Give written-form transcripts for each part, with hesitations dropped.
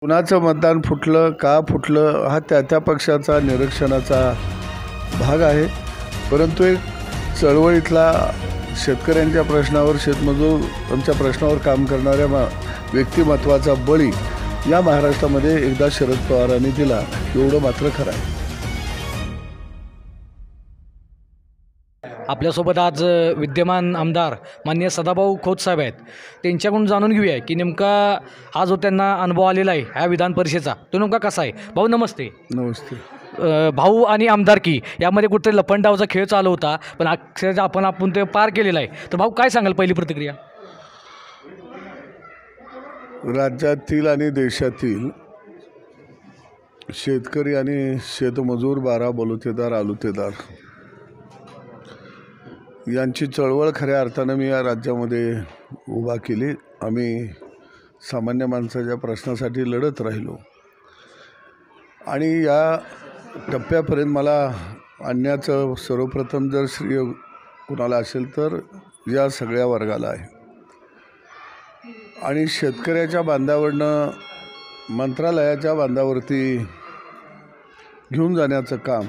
कुणाचं मतदान फुटलं का फुटलं हा त्या पक्षाचा निरीक्षणाचा भाग आहे, परंतु एक चळवळीतला शेतकऱ्यांच्या प्रश्नावर शेतमजूरांच्या प्रश्नावर काम करणाऱ्या व्यक्तिमत्वाचा बळी या महाराष्ट्रामध्ये एकदा शरद पवारांनी दिला, एवढं मात्र खरं आहे. आपल्यासोबत आज विद्यमान आमदार माननीय सदाभाऊ खोत साहेब आहेत. त्यांच्याकडून जाणून घेऊया की नेमका हा जो त्यांना अनुभव आलेला आहे ह्या विधान परिषदेचा तो नेमका कसा आहे. भाऊ नमस्ते. नमस्ते. भाऊ आणि आमदारकी यामध्ये कुठेतरी लपंडावचा खेळ चालू होता, पण अक्षरशः आपण ते पार केलेला आहे. तर भाऊ काय सांगाल पहिली प्रतिक्रिया. राज्यातील आणि देशातील शेतकरी आणि शेतमजूर, बारा बलुतेदार, आलुतेदार यांची चळवळ खऱ्या अर्थानं मी या राज्यामध्ये उभा केली. आम्ही सामान्य माणसाच्या प्रश्नासाठी लढत राहिलो आणि या टप्प्यापर्यंत मला आणण्याचं सर्वप्रथम जर श्रेय कुणाला असेल तर या सगळ्या वर्गाला आहे. आणि शेतकऱ्याच्या बांधावरनं मंत्रालयाच्या बांधावरती घेऊन जाण्याचं काम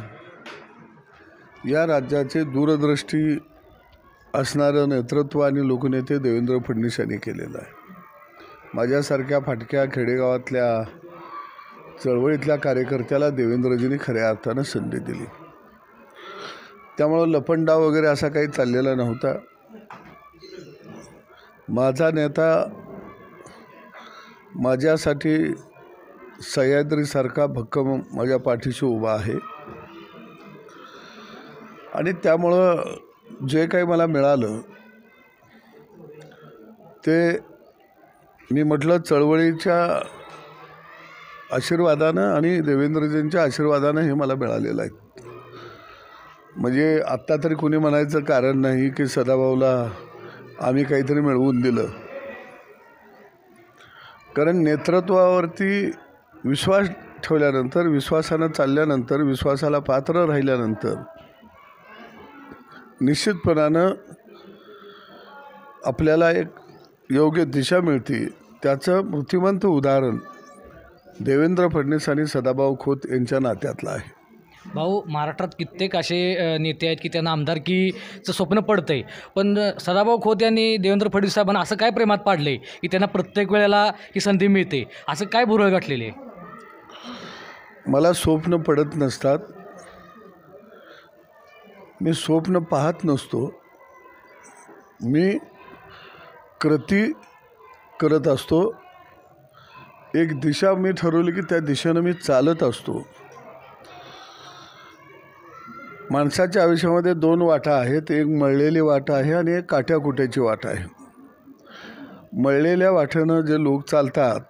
या राज्याचे दूरदृष्टी असणारं नेतृत्व आणि लोकनेते देवेंद्र फडणवीस यांनी केलेलं आहे. माझ्यासारख्या फाटक्या खेडेगावातल्या चळवळीतल्या कार्यकर्त्याला देवेंद्रजींनी खऱ्या अर्थानं संधी दिली. त्यामुळं लपंडाव वगैरे असा काही चाललेला नव्हता. माझा नेता माझ्यासाठी सह्याद्रीसारखा भक्कम माझ्या पाठीशी उभा आहे आणि त्यामुळं जे काही मला मिळालं ते मी म्हटलं चळवळीच्या आशीर्वादानं आणि देवेंद्रजींच्या आशीर्वादानं हे मला मिळालेलं आहे. म्हणजे आत्ता तरी कुणी म्हणायचं कारण नाही की सदाभाऊला आम्ही काहीतरी मिळवून दिलं, कारण नेतृत्वावरती विश्वास ठेवल्यानंतर, विश्वासानं चालल्यानंतर, विश्वासाला पात्र राहिल्यानंतर निश्चितपणानं आपल्याला एक योग्य दिशा मिळते. त्याचं मूर्तिमंत उदाहरण देवेंद्र फडणवीस आणि सदाभाऊ खोत यांच्या नात्यातलं आहे. भाऊ, महाराष्ट्रात कित्येक असे नेते आहेत की त्यांना आमदारकीचं स्वप्न पडतं आहे, पण सदाभाऊ खोत यांनी देवेंद्र फडणवीस साहेबांना असं काय प्रेमात पाडलं आहे की त्यांना प्रत्येक वेळेला ही संधी मिळते, असं काय भुरळ गाठलेली आहे. मला स्वप्न पडत नसतात, मी स्वप्न पाहत नसतो, मी कृती करत असतो. एक दिशा मी ठरवली की त्या दिशेनं मी चालत असतो. माणसाच्या आयुष्यामध्ये दोन वाटा आहेत, एक मळलेली वाट आहे आणि एक काट्याकुट्याची वाट आहे. मळलेल्या वाटेनं जे लोक चालतात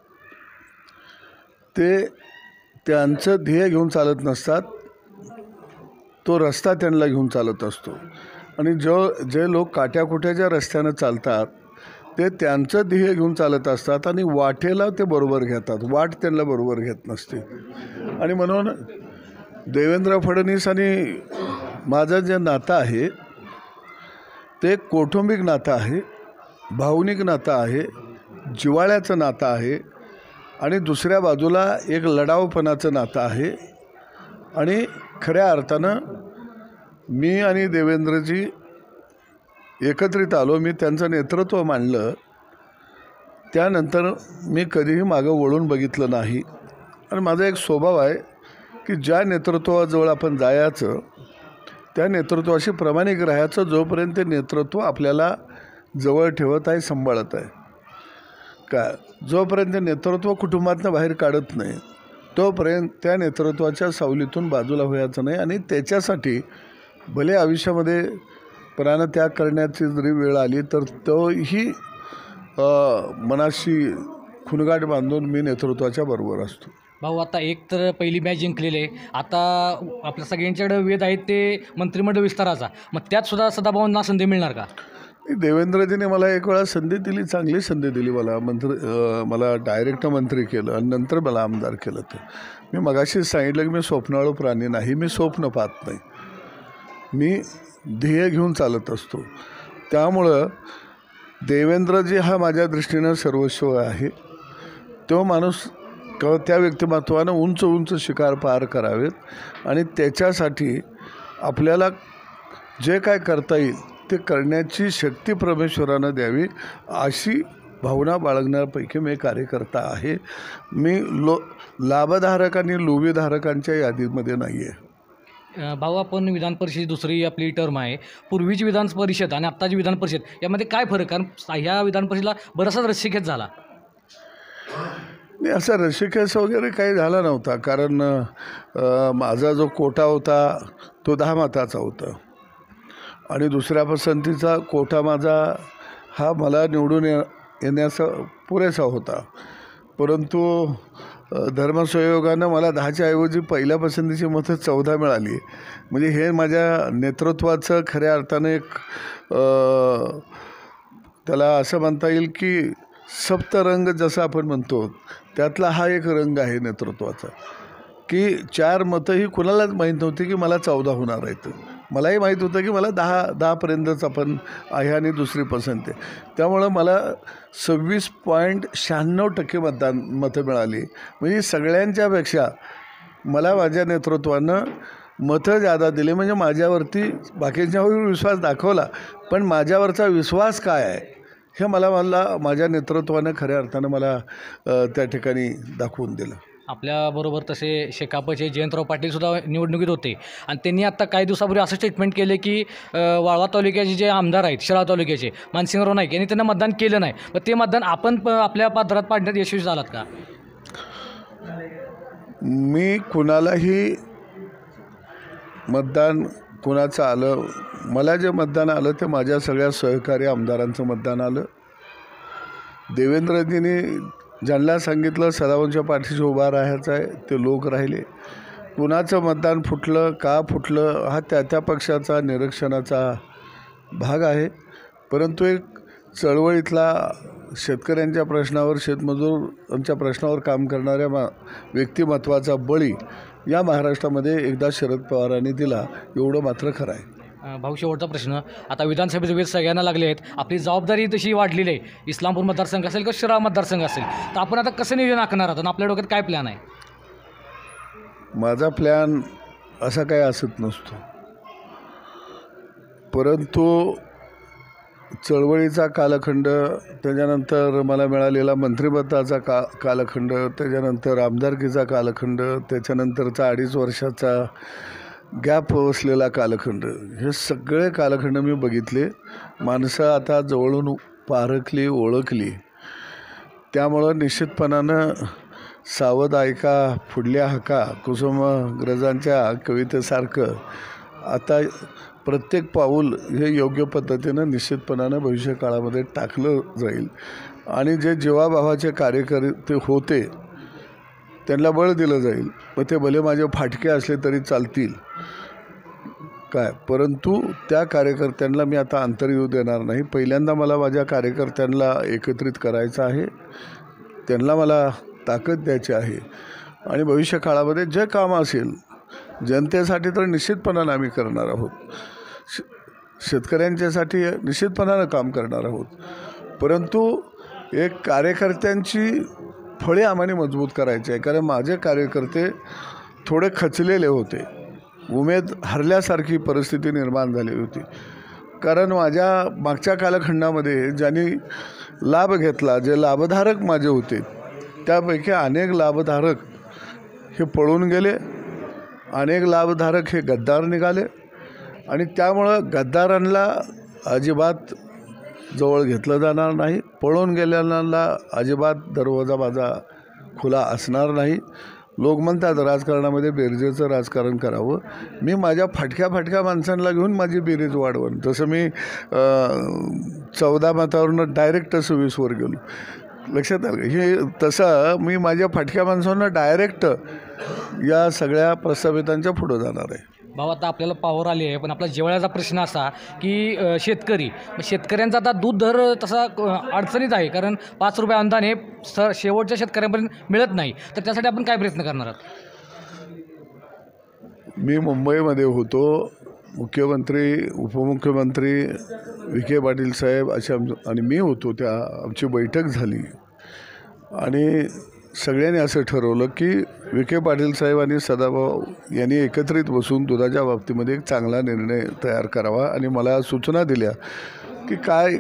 ते त्यांचं ध्येय घेऊन चालत नसतात, तो रस्ता त्यांना घेऊन चालत असतो. आणि जे लोक काट्याकुट्याच्या रस्त्यानं चालतात ते त्यांचं ध्येय घेऊन चालत असतात आणि वाटेला ते बरोबर घेतात, वाट त्यांना बरोबर घेत नसते. आणि म्हणून देवेंद्र फडणवीस आणि माझं जे नातं आहे ते कौटुंबिक नातं आहे, भावनिक नातं आहे, जिव्हाळ्याचं नातं आहे आणि दुसऱ्या बाजूला एक लढाऊपणाचं नातं आहे. आणि खऱ्या अर्थानं मी आणि देवेंद्रजी एकत्रित आलो, मी त्यांचं नेतृत्व मानलं, त्यानंतर मी कधीही मागं वळून बघितलं नाही. आणि माझा एक स्वभाव आहे की ज्या नेतृत्वाजवळ आपण जायचं त्या नेतृत्वाशी प्रामाणिक राहायचं, जोपर्यंत ते नेतृत्व आपल्याला जवळ ठेवत आहे, सांभाळत आहे. का जोपर्यंत नेतृत्व कुटुंबातनं बाहेर काढत नाही तोपर्यंत त्या नेतृत्वाच्या सावलीतून बाजूला व्हायचं नाही. आणि त्याच्यासाठी भले आयुष्यामध्ये प्राणत्याग करण्याची जरी वेळ आली तर तोही मनाशी खुणगाठ बांधून मी नेतृत्वाच्या बरोबर असतो. भाऊ, आता एक तर पहिली मॅच जिंकलेली आहे, आता आपल्या सगळ्यांच्याकडे वेध आहेत ते मंत्रिमंडळ विस्ताराचा, मग त्यात सुद्धा सदाभाऊंना संधी मिळणार का. देवेंद्रजीने मला एक वेळा संधी दिली, चांगली संधी दिली. मला डायरेक्ट मंत्री केलं आणि नंतर मला आमदार केलं. तर मी मगाशीच सांगितलं की मी स्वप्नाळू प्राणी नाही, मी स्वप्न पाहत नाही, मी ध्येय घेऊन चालत असतो. त्यामुळं देवेंद्रजी हा माझ्या दृष्टीनं सर्वस्व आहे. तो माणूस किंवा त्या व्यक्तिमत्वानं उंच उंच शिखर पार करावेत आणि त्याच्यासाठी आपल्याला जे काय करता येईल ते करण्याची शक्ती परमेश्वरानं द्यावी अशी भावना बाळगण्यापैकी मी कार्यकर्ता आहे. मी लाभधारक आणि लोभीधारकांच्या यादीमध्ये नाही आहे. भाऊ, आपण विधान परिषद दुसरी आपली टर्म आहे. पूर्वीची विधान परिषद आणि आत्ताची विधान परिषद यामध्ये काय फरक? कारण ह्या विधान परिषदेला बराचसाच रस्सीखेच झाला. नाही, असा रस्सीखेच वगैरे काही झाला नव्हता. कारण माझा जो कोटा होता तो 10 मताचा होता आणि दुसऱ्या पसंतीचा कोटा माझा हा मला निवडून येण्याचा पुरेसा होता. परंतु धर्मसंयोगानं मला 10च्या ऐवजी पहिल्या पसंतीची मतं 14 मिळाली. म्हणजे हे माझ्या नेतृत्वाचं खऱ्या अर्थानं एक त्याला असं म्हणता येईल की सप्तरंग जसं आपण म्हणतो त्यातला हा एक रंग आहे नेतृत्वाचा, की 4 मतंही कुणालाच माहीत नव्हती की मला 14 होणार आहेत. मलाही माहीत होतं की मला 10पर्यंतच आपण आहे आणि दुसरी पसंती आहे. त्यामुळं मला 26.96% मतं मिळाली. म्हणजे सगळ्यांच्यापेक्षा मला माझ्या नेतृत्वानं मतं जादा दिली. म्हणजे माझ्यावरती बाकीच्यांवर विश्वास दाखवला, पण माझ्यावरचा विश्वास काय आहे हे मला माझ्या नेतृत्वानं खऱ्या अर्थानं मला त्या ठिकाणी दाखवून दिलं. आपल्याबरोबर तसे शेकापचे जयंतराव पाटीलसुद्धा निवडणुकीत होते आणि त्यांनी आत्ता काही दिवसापूर्वी असं स्टेटमेंट केले की वाळवा तालुक्याचे जे आमदार आहेत शिराळा तालुक्याचे मानसिंगराव नाईक यांनी त्यांना मतदान केलं नाही. मग ते मतदान आपण आपल्या पात्रात पाडण्यात यशस्वी झालात का? मी कुणालाही मतदान कुणाचं आलं, मला जे मतदान आलं ते माझ्या सगळ्या सहकारी आमदारांचं मतदान आलं. देवेंद्रजींनी ज्यांना सांगितलं सदाभाऊंच्या पाठीशी उभा राहायचं आहे ते लोक राहिले. कुणाचं मतदान फुटलं का फुटलं हा त्या पक्षाचा निरीक्षणाचा भाग आहे. परंतु एक चळवळीतला शेतकऱ्यांच्या प्रश्नावर शेतमजूरांच्या प्रश्नावर काम करणाऱ्या व्यक्तिमत्वाचा बळी या महाराष्ट्रामध्ये एकदा शरद पवारांनी दिला, एवढं मात्र खरं आहे. भाऊ, शेवटचा प्रश्न. आता विधानसभेचे वेळ सगळ्यांना लागले आहेत. आपली जबाबदारी तशी वाढलेली आहे. इस्लामपूर मतदारसंघ असेल किंवा शिराळा मतदारसंघ असेल, तर आपण आता कसं नियोजन आखणार आहात आणि आपल्या डोक्यात काय प्लॅन आहे? माझा प्लॅन असा काय असत नसतो, परंतु चळवळीचा कालखंड, त्याच्यानंतर मला मिळालेला मंत्रिपदाचा कालखंड, त्याच्यानंतर आमदारकीचा कालखंड, त्याच्यानंतरचा 2.5 वर्षाचा गॅप असलेला कालखंड, हे सगळे कालखंड मी बघितले. माणसं आता जवळून पारखली, ओळखली. त्यामुळं निश्चितपणानं सावध ऐका पुढल्या हाका कुसुमाग्रजांच्या कवितेसारखं आता प्रत्येक पाऊल हे योग्य पद्धतीनं निश्चितपणानं भविष्यकाळामध्ये टाकलं जाईल आणि जे जीवाभावाचे कार्यकर्ते होते त्यांना बळ दिलं जाईल. मग ते भले माझे फाटके असले तरी चालतील काय, परंतु त्या कार्यकर्त्यांना मी आता अंतर येऊ देणार नाही. पहिल्यांदा मला माझ्या कार्यकर्त्यांना एकत्रित करायचं आहे, त्यांना मला ताकद द्यायची आहे आणि भविष्यकाळामध्ये जे काम असेल जनतेसाठी तर निश्चितपणानं आम्ही करणार आहोत, शेतकऱ्यांच्यासाठी निश्चितपणानं काम करणार आहोत. परंतु एक कार्यकर्त्यांची फळे आम्हाला मजबूत करायची आहे. कारण माझे कार्यकर्ते थोडे खचलेले होते, उमेद हरल्यासारखी परिस्थिती निर्माण झाली होती. कारण माझ्या मागच्या कालखंडामध्ये ज्यांनी लाभ घेतला, जे लाभधारक माझे होते त्यापैकी अनेक लाभधारक हे पळून गेले, अनेक लाभधारक हे गद्दार निघाले आणि त्यामुळं गद्दारांना अजिबात जवळ घेतलं जाणार नाही. पळून गेलेल्यांना अजिबात दरवाजा माझा खुला असणार नाही. लोक म्हणतात राजकारणामध्ये बेरजेचं राजकारण करावं. मी माझ्या फाटक्या माणसांना घेऊन माझी बेरीज वाढवून, तसं मी 14 मतावरून डायरेक्ट 26वर गेलो. लक्षात आलं हे, तसं मी माझ्या फाटक्या माणसांना डायरेक्ट या सगळ्या प्रस्तावितांच्या पुढं जाणार आहे. भाऊ, आता आपल्याला पावर आली आहे, पण आपला जेवळाचा प्रश्न असा की शेतकऱ्यांचा आता दूध दर तसा अडचणीत आहे. कारण 5 रुपये अनुदान हे शेवटच्या शेतकऱ्यांपर्यंत मिळत नाही. तर त्यासाठी आपण काय प्रयत्न करणार आहात? मी मुंबईमध्ये होतो, मुख्यमंत्री उपमुख्यमंत्री विखे पाटील साहेब आणि मी होतो. आमची बैठक झाली आणि सगळ्यांनी असं ठरवलं की विखे पाटील साहेब आणि सदाभाऊ यांनी एकत्रित बसून दुधाच्या बाबतीमध्ये एक चांगला निर्णय तयार करावा आणि मला सूचना दिल्या की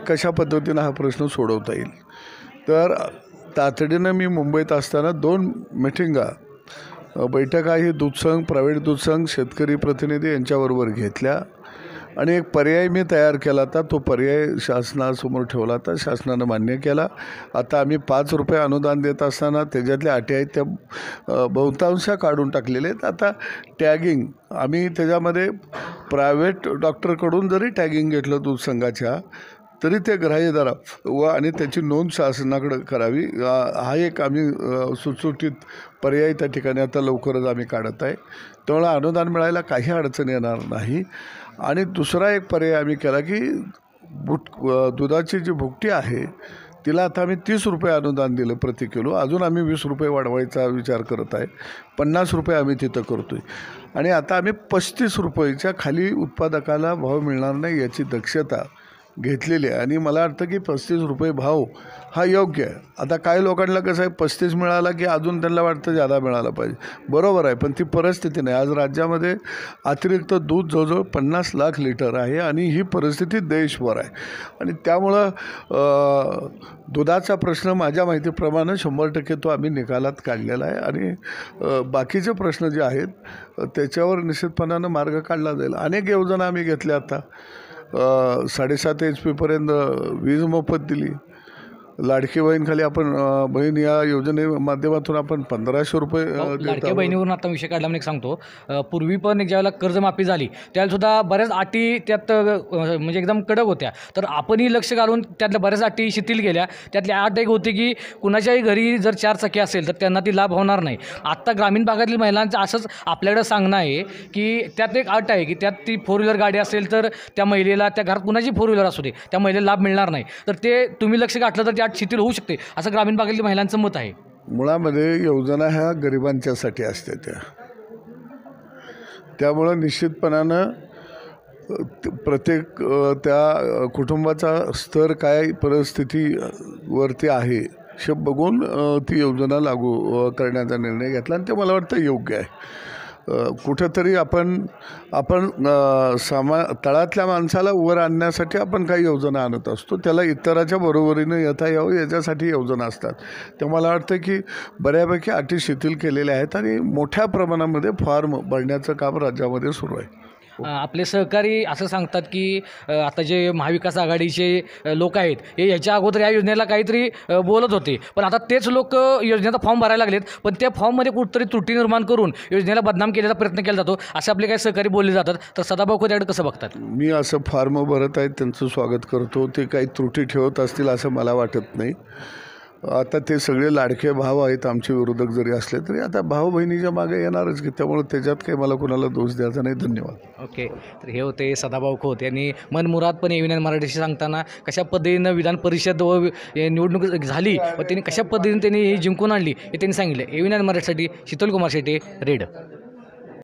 कशा पद्धतीनं हा प्रश्न सोडवता येईल. तर तातडीनं मी मुंबईत असताना 2 मिटिंगा बैठका ही दूध संघ, प्रायव्हेट दूध संघ, शेतकरी प्रतिनिधी यांच्याबरोबर घेतल्या आणि एक पर्याय मी तयार केला होता. तो पर्याय शासनासमोर ठेवला होता, शासनानं मान्य केला. आता आम्ही 5 रुपये अनुदान देत असताना त्याच्यातल्या अटी आहेत त्या बहुतांश काढून टाकलेले आहेत. आता टॅगिंग आम्ही त्याच्यामध्ये प्रायव्हेट डॉक्टरकडून जरी टॅगिंग घेतलं दूध संघाच्या तरी ते ग्राह्य धरा व आणि त्याची नोंद शासनाकडे करावी. हा एक आम्ही सुटसुटीत पर्याय त्या ठिकाणी आता लवकरच आम्ही काढत आहे. त्यामुळे अनुदान मिळायला काही अडचण येणार नाही. आणि दुसरा एक पर्याय आम्ही केला की दुधाची जी भुकटी आहे तिला आता आम्ही 30 रुपये अनुदान दिलं प्रति किलो. अजून आम्ही 20 रुपये वाढवायचा विचार करत आहे. 50 रुपये आम्ही तिथं करतो आहे. आणि आता आम्ही 35 रुपयाच्या खाली उत्पादकाला भाव मिळणार नाही याची दक्षता घेतलेली आहे. आणि मला वाटतं की 35 रुपये भाव हा योग्य आहे. आता काही लोकांना कसं आहे 35 मिळाला की अजून त्यांना वाटतं जादा मिळाला पाहिजे. बरोबर आहे, पण ती परिस्थिती नाही. आज राज्यामध्ये अतिरिक्त दूध जवळजवळ 50 लाख लिटर आहे आणि ही परिस्थिती देशभर आहे. आणि त्यामुळं दुधाचा प्रश्न माझ्या माहितीप्रमाणे 100% तो आम्ही निकालात काढलेला आहे. आणि बाकीचे प्रश्न जे आहेत त्याच्यावर निश्चितपणानं मार्ग काढला जाईल. अनेक योजना आम्ही घेतल्या. आता 7.5 HP पर्यंत वीज मोफत दिली. लाडकी बहीण आपण बहीण या योजने माध्यमातून आपण 1500 रुपये लाडक्या बहिणीवरून आता विषय काढला म्हणून एक सांगतो. पूर्वी पण एक ज्यावेळेला कर्जमाफी झाली त्यावेळेसुद्धा बऱ्याच अटी त्यात म्हणजे एकदम कडक होत्या. तर आपणही लक्ष घालून त्यातल्या बऱ्याच अटी शिथिल केल्या. त्यातल्या अट एक होती की कुणाच्याही घरी जर 4 चाकी असेल तर त्यांना ती लाभ होणार नाही. आत्ता ग्रामीण भागातील महिलांचं असंच आपल्याकडं सांगणं आहे की त्यात एक अट आहे की त्यात ती 4 व्हीलर गाडी असेल तर त्या महिलेला त्या घरात कुणाची 4 व्हीलर असू दे त्या महिलेला लाभ मिळणार नाही. तर ते तुम्ही लक्ष घातलं तर शिथिल होऊ शकते असं ग्रामीण भागातील महिलांचं मत आहे. मुळामध्ये योजना ह्या गरिबांच्यासाठी असते त्यामुळं निश्चितपणानं प्रत्येक त्या कुटुंबाचा स्तर काय परिस्थितीवरती आहे हे बघून ती योजना लागू करण्याचा निर्णय घेतला आणि ते मला वाटतं योग्य आहे. कुठंतरी आपण तळातल्या माणसाला वर आणण्यासाठी आपण काही योजना आणत असतो. त्याला इतराच्या बरोबरीनं येता यावं याच्यासाठी योजना असतात. ते मला वाटतं की बऱ्यापैकी अटी शिथिल केलेल्या आहेत आणि मोठ्या प्रमाणामध्ये फॉर्म भरण्याचं काम राज्यामध्ये सुरू आहे. आपले सहकारी असं सांगतात की आता जे महाविकास आघाडीचे लोक आहेत हे याच्या अगोदर या योजनेला काहीतरी बोलत होते, पण आता तेच लोक योजनेचा फॉर्म भरायला लागलेत, पण त्या फॉर्ममध्ये कुठंतरी त्रुटी निर्माण करून योजनेला बदनाम केल्याचा प्रयत्न केला जातो असे आपले काही सहकारी बोलले जातात. तर सदाभाऊ खोत याकडे कसं बघतात? मी असं फॉर्म भरत आहेत त्यांचं स्वागत करतो. ते काही त्रुटी ठेवत असतील असं मला वाटत नाही. आता ते सगळे लाडके भाव आहेत आमचे विरोधक जरी असले तरी आता भाऊ बहिणीच्या मागे येणारच की, त्यामुळे त्याच्यात काही मला कुणाला दोष द्यायचा नाही. धन्यवाद. ओके, तर हे होते सदाभाऊ खोत यांनी मनमुरादपणे एव्हीएन मराठीशी सांगताना कशा पद्धतीनं विधान परिषद व निवडणूक झाली व त्यांनी कशा पद्धतीने त्यांनी जिंकून आणली हे त्यांनी सांगितलं. एव्हीएन मराठीसाठी शीतलकुमार शेटे, रेड.